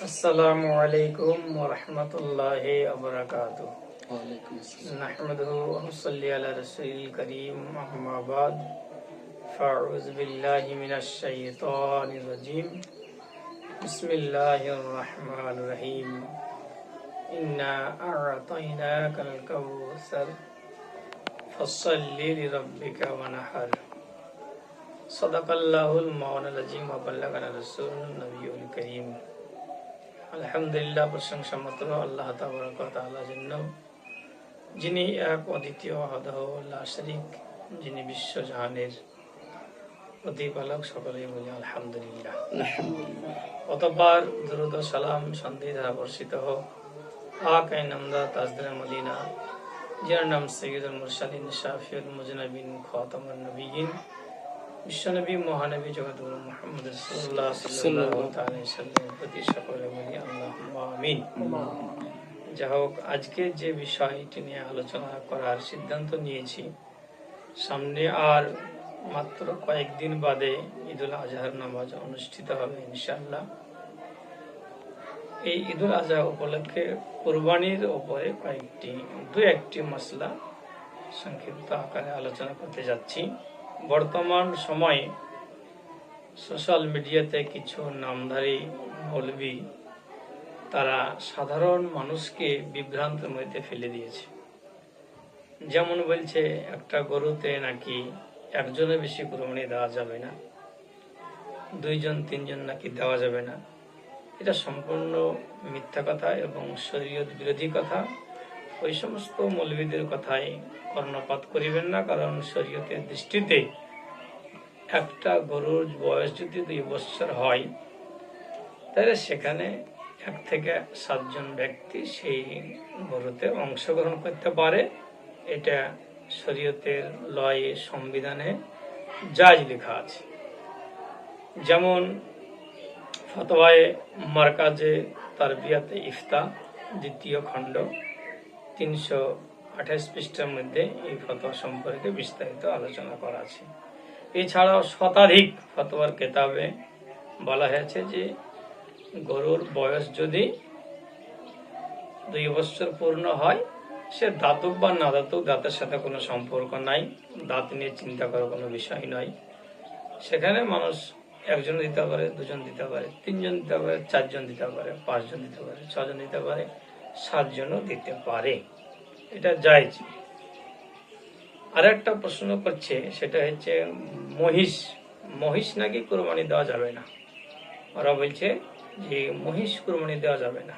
আসসালামু আলাইকুম ওয়া রাহমাতুল্লাহি ওয়া বারাকাতুহু। ওয়ালাইকুম আসসালাম। নাহমাদুহু ওয়া নুসাল্লি আলা রাসূলিল কারীম, আম্মা বাদ। ফাউযু বিল্লাহি মিনাশ শাইতানির রাজীম। বিসমিল্লাহির রাহমানির রহিম। ইন্না আ'তাইনাকাল কাউসার ফাসল্লি লিরাব্বিকা ওয়ানহার। সাদাকাল্লাহুল মাওলানাল আযীম ওয়া বাল্লাগানা রাসূলুন নবিয়্যুল কারীম। আলহামদুলিল্লাহ, প্রশংসা মাত্র আল্লাহ তাবারক ওয়া তাআলার জন্য, যিনি এক অদ্বিতীয় ওয়াহদাহু লা শারীক, যিনি বিশ্বজাহানের প্রতিপালক। সকলেই বলি আলহামদুলিল্লাহ। অতঃপর দুরূদ ও সালাম শান্তি ধারা বর্ষিত হোক পাক নামদা তাজদার মদিনা, যার নাম সাইয়্যিদুল মুরসালিন, শাফিউল মুজনাবিন, খাতামুন নবিয়্যিন, বিশ্বনবী মহানবী জগৎগুরু মুহাম্মদ রাসূলুল্লাহ সাল্লাল্লাহু আলাইহি ওয়াসাল্লামের প্রতি সকলে বলি আল্লাহুম্মা আমিন। যাই হোক, আজকে যে বিষয়টি নিয়ে আলোচনা করার সিদ্ধান্ত নিয়েছি, সামনে আর মাত্র কয়েকদিন বাদে ঈদুল আজহার নামাজ অনুষ্ঠিত হবে ইনশাআল্লাহ। এই ঈদুল আজহা উপলক্ষে কুরবানির উপরে দু একটি মাসলা সংক্ষিপ্ত আকারে আলোচনা করতে যাচ্ছি। বর্তমান সময়ে সোশ্যাল মিডিয়াতে কিছু নামধারী মৌলবী তারা সাধারণ মানুষকে বিভ্রান্তের মধ্যে ফেলে দিয়েছে। যেমন বলছে, একটা গরুতে নাকি একজনের বেশি কুরবানি দেওয়া যাবে না, 2 জন 3 জন নাকি দেওয়া যাবে না। এটা সম্পূর্ণ মিথ্যা কথা এবং শরীয়ত বিরোধী কথা। ওই সমস্ত মৌলবীদের কথায় কর্ণপাত করিবেন না, কারণ শরীয়তের দৃষ্টিতে একটা গরুর বয়স যদি 2 বছর হয়, তাহলে সেখানে 1 থেকে 7 জন ব্যক্তি সেই গরুতে অংশগ্রহণ করতে পারে। এটা শরীয়তের লয়ে, সংবিধানে জায়েজ লেখা আছে। যেমন ফতোয়ায়ে মারকাজে তারবিয়াতে ইফতা 2য় খণ্ড 328 পৃষ্ঠার মধ্যে এই ফতোয়া সম্পর্কে বিস্তারিত আলোচনা করা আছে। এছাড়াও শতাধিক ফতোয়ার কিতাবে বলা হয়েছে যে গরুর বয়স যদি 2 বছর পূর্ণ হয়, সে দাঁতুক বা না দাঁতুক, দাঁতের সাথে কোনো সম্পর্ক নাই, দাঁত নিয়ে চিন্তা করার কোনো বিষয় নয়। সেখানে মানুষ 1 জন দিতে পারে, 2 জন দিতে পারে, 3 জন দিতে পারে, 4 জন দিতে পারে, 5 জন দিতে পারে, 6 জন দিতে পারে, 7 জনও দিতে পারে। এটা জায়েজ। আর একটা প্রশ্ন করছে, সেটা হচ্ছে মহিষ নাকি কুরবানি দেওয়া যাবে না। ওরা বলছে যে মহিষ কুরবানি দেওয়া যাবে না।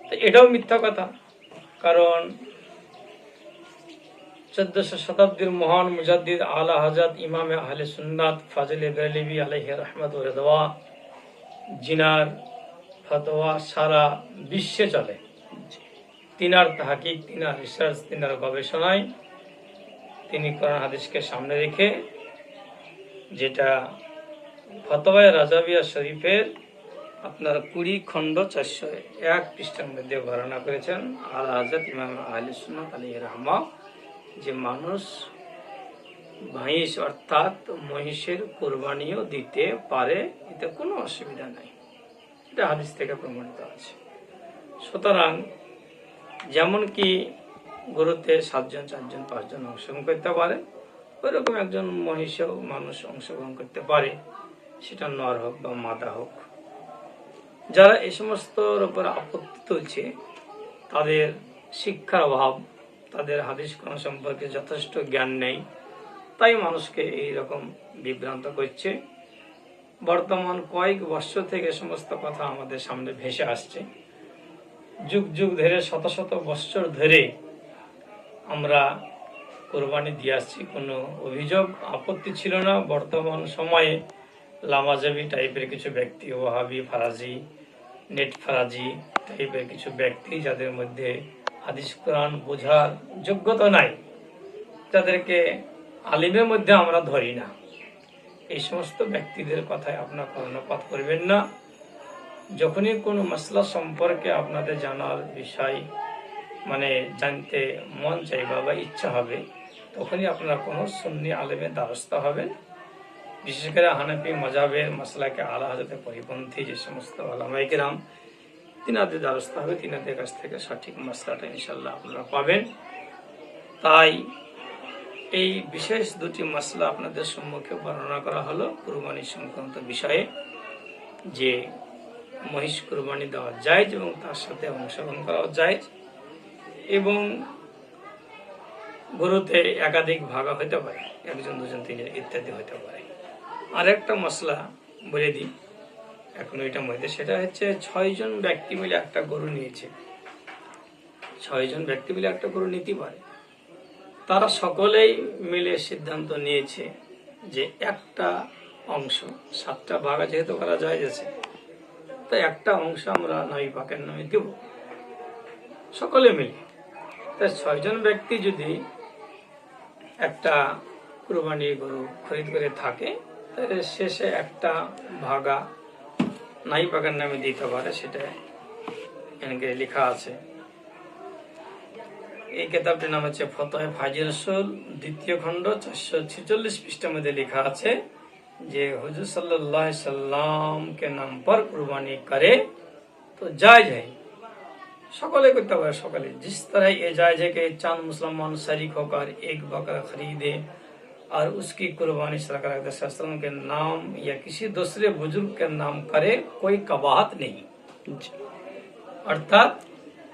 তো এটাও মিথ্যা কথা, কারণ 1400 শতাব্দীর মহান মুজাদ্দিদ আলা হযরত ইমামে আহলে সুন্নাত ফাজিলে বেরেলভী আলাইহি রাহমাত ওয়া রিদওয়া, জিনার ফতোয়া সারা বিশ্বে চলে। তিনার তাহকিক, তিনার রিসার্চ, তিনার গবেষণায় তিনি কোরআন হাদিসকে সামনে রেখে, যেটা ফতোয়ায়ে রাজাবিয়া শরীফের আপনার 20 খণ্ড 401 পৃষ্ঠার মধ্যে বর্ণনা করেছেন আলা হযরত ইমাম আহলে সুন্নাত আলাইহি রাহমা, যে মানুষ মহিষ অর্থাৎ মহিষের কুরবানিও দিতে পারে, এতে কোনো অসুবিধা নাই। এটা হাদিস থেকে প্রমাণিত আছে। সুতরাং যেমন কি গরুতে 7 জন, 4 জন, 5 জন অংশগ্রহণ করতে পারে, ওইরকম একজন মহিষেও মানুষ অংশগ্রহণ করতে পারে, সেটা নর হোক বা মাদা হোক। যারা এই সমস্তর উপর আপত্তি তুলছে, তাদের শিক্ষার অভাব, তাদের হাদিস কোরআন সম্পর্কে যথেষ্ট জ্ঞান নেই, তাই মানুষকে এইরকম বিভ্রান্ত করছে। বর্তমান কয়েক বছর থেকে সমস্ত কথা আমাদের সামনে ভেসে আসছে। যুগ যুগ ধরে, শত শত বছর ধরে আমরা কোরবানি দিয়ে আসছি, কোনো অভিযোগ আপত্তি ছিল না। বর্তমান সময়ে লামাজাবি টাইপের কিছু ব্যক্তি, ওয়াহাবি ফারাজি, নেট ফারাজি টাইপের কিছু ব্যক্তি, যাদের মধ্যে হাদিস কোরআন বোঝার যোগ্যতা নাই, যাদেরকে আলিমের মধ্যে আমরা ধরি না, এই সমস্ত ব্যক্তিদের কথায় আপনার কর্ণপাত করবেন না। যখনই কোনো মাসলা সম্পর্কে আপনাদের জানার বিষয় জানতে মন চাইবা বা ইচ্ছা হবে, তখনই আপনারা কোনো সুন্নি আলেমের দ্বারস্থ হবেন। বিশেষ করে হানাফি মাযহাবের মাসলাকে আলা হযরতের পরিপন্থী যে সমস্ত উলামায়ে কেরাম, তিনাদের দ্বারস্থ হবে, তিনাদের কাছ থেকে সঠিক মাসলাটা ইনশাআল্লাহ আপনারা পাবেন। তাই এই বিশেষ দুটি মাসলা আপনাদের সম্মুখে বর্ণনা করা হলো কুরবানি সংক্রান্ত বিষয়ে, যে মহিষ কুরবানি দেওয়া জায়েজ এবং তার সাথে অংশগ্রহণ করা জায়েজ, এবং গরুতে একাধিক ভাগা হতে পারে, একজন দুজন তিনজন ইত্যাদি হতে পারে। আরেকটা মশলা বলে দিই এখন ওইটার মধ্যে, সেটা হচ্ছে 6 জন ব্যক্তি মিলে একটা গরু নিয়েছে। 6 জন ব্যক্তি মিলে একটা গরু নিতে পারে। তারা সকলেই মিলে সিদ্ধান্ত নিয়েছে যে একটা অংশ, 7টা ভাগা যেহেতু করা যায় আছে, তাই একটা অংশ আমরা নবী পাকের নামে দেব সকলে মিলে। তাই 6 জন ব্যক্তি যদি একটা কুরবানির গরু খরিদ করে থাকে, তাহলে শেষে একটা ভাগা নাই পাকের নামে দিতে পারে, সেটা এখানে লেখা আছে। এই কিতাবটির নাম হচ্ছে ফতোয়া ফাজিল রসুল, 2য় খণ্ড 446 পৃষ্ঠার মধ্যে লেখা আছে যে হুজুর सल्लल्लाहु अलैहि वसल्लम के नाम पर कुर्बानी करे तो जायज है, সকলে করতে পারে। সকলে जिस तरह ये जायज है कि चांद मुसलमान शरीक होकर एक बकरा खरीदे और उसकी कुर्बानी सरकार वसल्लम के नाम या किसी दूसरे बुजुर्ग के नाम करे, कोई कबाहत नहीं। অর্থাৎ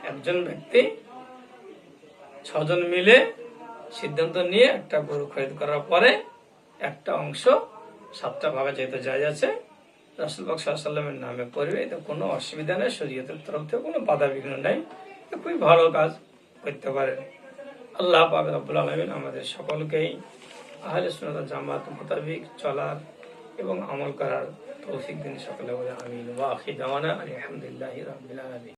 একজন ব্যক্তি 6 জন মিলে সিদ্ধান্ত নিয়ে একটা গরু খরিদ করার পরে একটা অংশ 7টা ভাগে যেহেতু জায়েজ আছে, রাসূল পাক সাল্লাল্লাহু আলাইহি ওয়াসাল্লামের নামে করবে, এতে কোনো অসুবিধা নেই, শরীয়তের তরফ থেকে কোনো বাধা বিঘ্ন নেই, খুবই ভালো কাজ করতে পারেন। আল্লাহ পাক রব্বুল আলামিন আমাদের সকলকেই আহলে সুন্নাত ওয়াল জামাত মোতাবেক চলার এবং আমল করার তৌফিক দিন। সকলে বলে আমিন। ওয়া আখির দাওয়ানা আলহামদুলিল্লাহি রাব্বিল আলামিন।